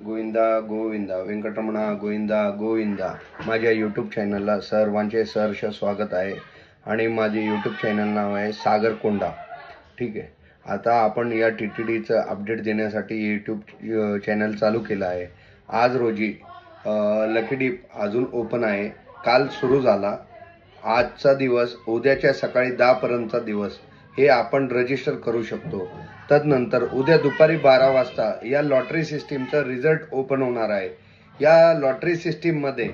गोविंदा गोविंदा वेंकटरमणा गोविंदा गोविंदा। माझ्या यूट्यूब चॅनलला सर्वांचे सहर्ष स्वागत आहे आणि माझे यूट्यूब चॅनल नाव आहे सागर कोंडा। ठीक आहे, आता आपण या TTDचं अपडेट देण्यासाठी यूट्यूब चॅनल चालू केलं आहे। आज रोजी लकी डीप अजून ओपन आहे, काल सुरू झाला। आजचा दिवस उद्याच्या सकाळी 10 पर्यंतचा दिवस हे आपण रजिस्टर करू शकतो। तदनंतर उद्या दुपारी 12 वाजता या लॉटरी सिस्टीमचा रिझल्ट ओपन होणार आहे। या लॉटरी सिस्टीम मध्ये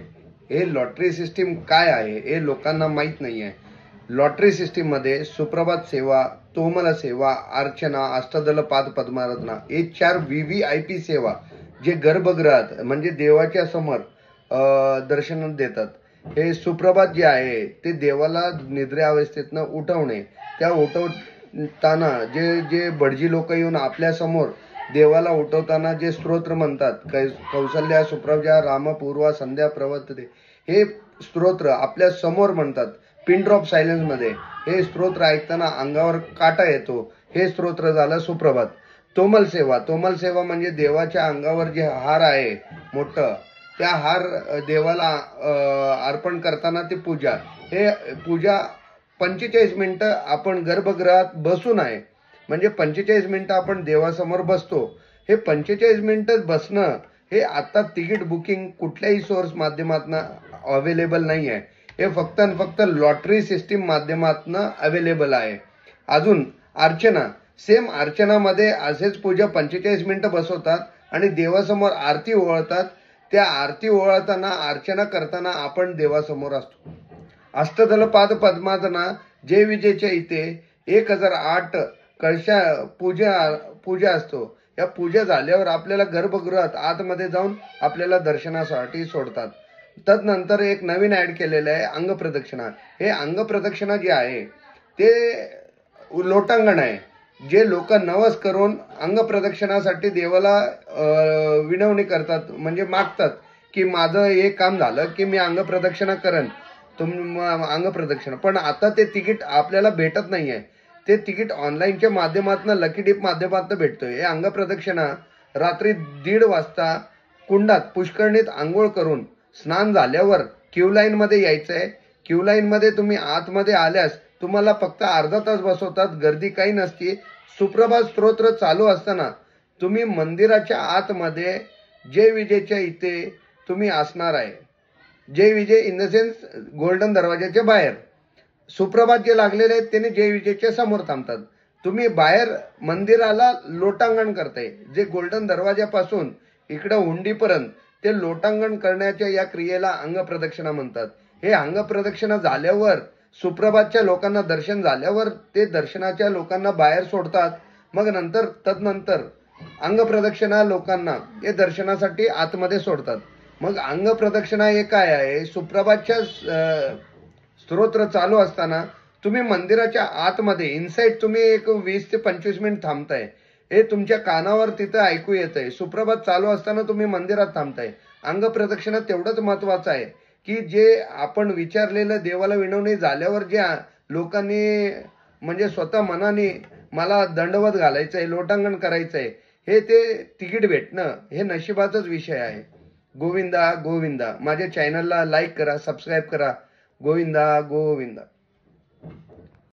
हे लॉटरी सिस्टीम काय आहे हे लोकांना माहित नाही आहे। लॉटरी सिस्टीम मध्ये सुप्रभात सेवा, तोमल सेवा, अर्चना, अष्टदल पाद पद्माराधना हे 4 VVIP सेवा जे गर्भगृहात म्हणजे देवाच्या समोर दर्शन देतात। हे सुप्रभात जे आहे ते देवाला निद्रा अवस्थेतनं उठवणे, त्या उठवताना जे जे भटजी लोक येऊन आपल्या समोर देवाला उठवताना जे स्तोत्र म्हणतात, कौसल्या सुप्रजा राम पूर्वा संध्या प्रवर्तते, हे स्तोत्र आपल्या समोर म्हणतात पिन ड्रॉप सायलेन्स मध्ये। हे स्तोत्र ऐकताना अंगावर काटा येतो, हे स्तोत्र झालं सुप्रभात। तोमल सेवा म्हणजे देवाच्या अंगावर जे हार आहे मोठं, त्या हार देवाला अर्पण करताना ती पूजा, हे पूजा 45 मिनिटं आपण गर्भगृहात बसून आहे, म्हणजे 45 मिनिटं आपण देवासमोर बसतो। हे 45 मिनिटं बसणं हे आता तिकीट बुकिंग कुठल्याही सोर्स माध्यमातून अवेलेबल नाही आहे, हे फक्त आणि फक्त लॉटरी सिस्टीम माध्यमातून अवेलेबल आहे। अजून अर्चना, सेम अर्चनामध्ये असेच पूजा 45 मिनिटं बसवतात आणि देवासमोर आरती ओवाळतात। त्या आरती ओवाळताना अर्चना करताना आपण देवासमोर असतो। अष्टदल पाद पद्माराधना जय विजयच्या इथे 1008 कळशा पूजा असतो। या पूजा झाल्यावर आपल्याला गर्भगृहात आतमध्ये जाऊन आपल्याला दर्शनासाठी सोडतात। तदनंतर एक नवीन ऍड केलेलं आहे अंगप्रदक्षिणा। हे अंगप्रदक्षिणा जे आहे ते लोटांगण आहे, जे लोक नवस करून अंगप्रदक्षिणासाठी देवाला विनवणी करतात, म्हणजे मागतात की माझं हे काम झालं की मी अंगप्रदक्षिणा करेन, अंगप्रदक्षिणा। पण आता ते तिकीट आपल्याला भेटत नाहीये, ते तिकीट ऑनलाईनच्या माध्यमातून लकी डीप माध्यमातून भेटतोय। हे अंगप्रदक्षिणा रात्री 1:30 वाजता कुंडात पुष्करणीत आंघोळ करून स्नान झाल्यावर क्यू लाईन मध्ये यायचंय। क्यू लाईन मध्ये तुम्ही आतमध्ये आल्यास तुम्हाला फक्त अर्धा तास बसवतात, गर्दी काही नसती। सुप्रभात स्तोत्र चालू असताना तुम्ही मंदिराच्या आतमध्ये जय विजयच्या इथे तुम्ही असणार आहे। जय विजय इन द सेन्स गोल्डन दरवाजाच्या बाहेर सुप्रभात जे लागलेले आहेत त्याने जय विजयच्या समोर थांबतात। तुम्ही बाहेर मंदिराला लोटांगण करताय, जे गोल्डन दरवाजापासून इकडे हुंडीपर्यंत ते लोटांगण करण्याच्या या क्रियेला अंगप्रदक्षिणा म्हणतात। हे अंगप्रदक्षिणा झाल्यावर सुप्रभातच्या लोकांना दर्शन झाल्यावर ते दर्शनाच्या लोकांना बाहेर सोडतात। मग तदनंतर अंगप्रदक्षिणा लोकांना हे दर्शनासाठी आतमध्ये सोडतात। मग अंगप्रदक्षिणा हे काय आहे, सुप्रभातच्या स्तोत्र चालू असताना तुम्ही मंदिराच्या आतमध्ये इनसाइड तुम्ही एक 20 ते 25 मिनिट थांबताय, हे तुमच्या कानावर तिथं ऐकू येतंय। सुप्रभात चालू असताना तुम्ही मंदिरात थांबताय। अंगप्रदक्षिणा तेवढंच महत्वाचं आहे की जे आपण विचारलेलं देवाला विनवणी झाल्यावर ज्या लोकांनी म्हणजे स्वतः मनाने मला दंडवत घालायचंय, लोटांगण करायचंय, हे ते तिकीट भेटणं हे नशिबाचाच विषय आहे। गोविंदा गोविंदा। माझ्या चॅनलला लाईक करा, सबस्क्राईब करा। गोविंदा गोविंदा।